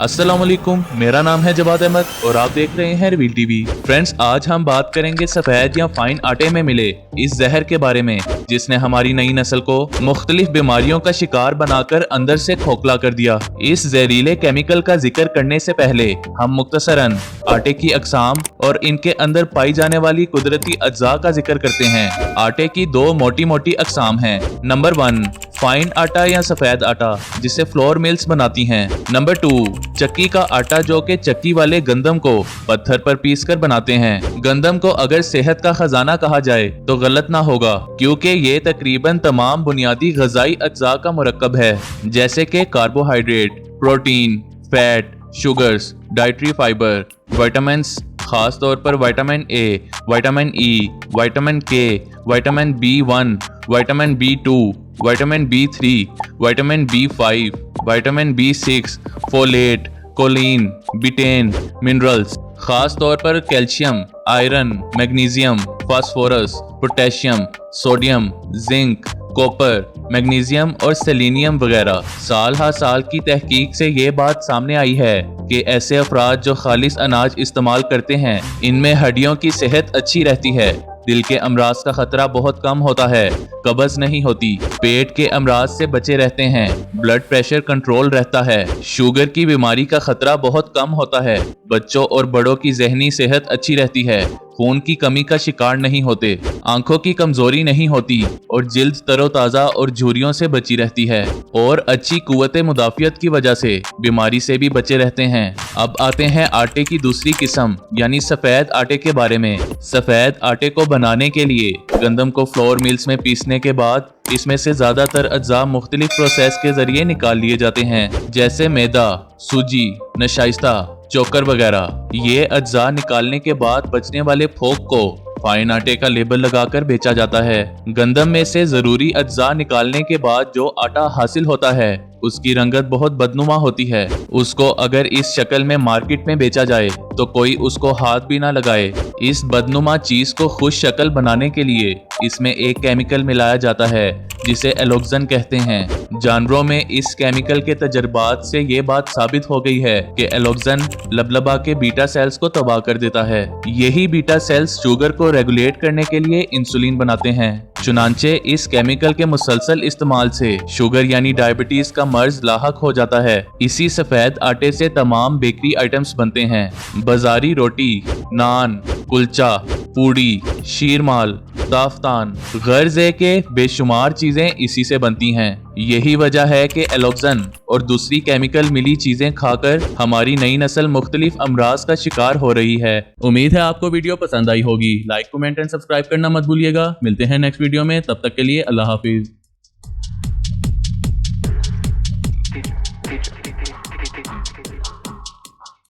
अस्सलामुअलैकुम, मेरा नाम है जवाद अहमद और आप देख रहे हैं रिवील टीवी। फ्रेंड्स, आज हम बात करेंगे सफेद या फाइन आटे में मिले इस जहर के बारे में जिसने हमारी नई नस्ल को मुख्तलिफ बीमारियों का शिकार बनाकर अंदर से खोखला कर दिया। इस जहरीले केमिकल का जिक्र करने से पहले हम मुख्तसरन आटे की अकसाम और इनके अंदर पाई जाने वाली कुदरती अज्जा का जिक्र करते हैं। आटे की दो मोटी मोटी अकसाम हैं। नंबर 1, फाइन आटा या सफेद आटा जिसे फ्लोर मिल्स बनाती हैं। नंबर 2, चक्की का आटा जो कि चक्की वाले गंदम को पत्थर पर पीसकर बनाते हैं। गंदम को अगर सेहत का खजाना कहा जाए तो गलत ना होगा, क्योंकि ये तकरीबन तमाम बुनियादी गजाई अज्जा का मुरक्कब है, जैसे कि carbohydrate, protein, fat, sugars, dietary fibre, vitamins, खास तौर पर vitamin A, vitamin E, vitamin K, vitamin B1, vitamin B2, vitamin B3, vitamin B5, vitamin B6, folate, choline, betaine, minerals, खास तौर पर calcium, iron, magnesium, phosphorus, potassium, sodium, zinc, copper, magnesium और selenium वगैरह। साल हर साल की तहकीक से ये बात सामने आई है कि ऐसे अफराद जो खालिस अनाज इस्तेमाल करते हैं, इनमें हड्डियों की सेहत अच्छी रहती है, दिल के अमराज का खतरा बहुत कम होता है, कब्ज नहीं होती, पेट के अमराज से बचे रहते हैं, ब्लड प्रेशर कंट्रोल रहता है, शुगर की बीमारी का खतरा बहुत कम होता है, बच्चों और बड़ों की ज़हनी सेहत अच्छी रहती है, खून की कमी का शिकार नहीं होते, आंखों की कमजोरी नहीं होती और जिल्द तरोताज़ा और झुर्रियों से बची रहती है और अच्छी कुव्वत मुदाफियत की वजह से बीमारी से भी बचे रहते हैं। अब आते हैं आटे की दूसरी किस्म यानी सफेद आटे के बारे में। सफेद आटे को बनाने के लिए गंदम को फ्लोर मिल्स में पीसने के बाद इसमें से ज्यादातर अज्जा मुख्तलिफ प्रोसेस के जरिए निकाल लिए जाते हैं, जैसे मैदा, सूजी, नशाइस्ता, चोकर वगैरह। ये अज्जा निकालने के बाद बचने वाले फोक को फाइन आटे का लेबल लगाकर बेचा जाता है। गंदम में से जरूरी अज्जा निकालने के बाद जो आटा हासिल होता है उसकी रंगत बहुत बदनुमा होती है। उसको अगर इस शक्ल में मार्केट में बेचा जाए तो कोई उसको हाथ भी ना लगाए। इस बदनुमा चीज को खुश शक्ल बनाने के लिए इसमें एक केमिकल मिलाया जाता है जिसे एलोक्सन कहते हैं। जानवरों में इस केमिकल के तजर्बात से ये बात साबित हो गई है कि एलोक्सन लबलबा के बीटा सेल्स को तबाह कर देता है। यही बीटा सेल्स शुगर को रेगुलेट करने के लिए इंसुलिन बनाते हैं। चुनांचे इस केमिकल के मुसलसल इस्तेमाल से शुगर यानी डायबिटीज का मर्ज लाहक हो जाता है। इसी सफेद आटे से तमाम बेकरी आइटम्स बनते हैं। बाजारी रोटी, नान, कुलचा, पूड़ी, शीरमाल, दाफ्तान, गर्ज़े के बेशुमार चीजें इसी से बनती हैं। यही वजह है कि एलोक्सन और दूसरी केमिकल मिली चीजें खाकर हमारी नई नस्ल मुख्तलिफ अमराज का शिकार हो रही है। उम्मीद है आपको वीडियो पसंद आई होगी। लाइक, कमेंट एंड सब्सक्राइब करना मत भूलिएगा। मिलते हैं नेक्स्ट वीडियो में, तब तक के लिए अल्लाह हाफिज।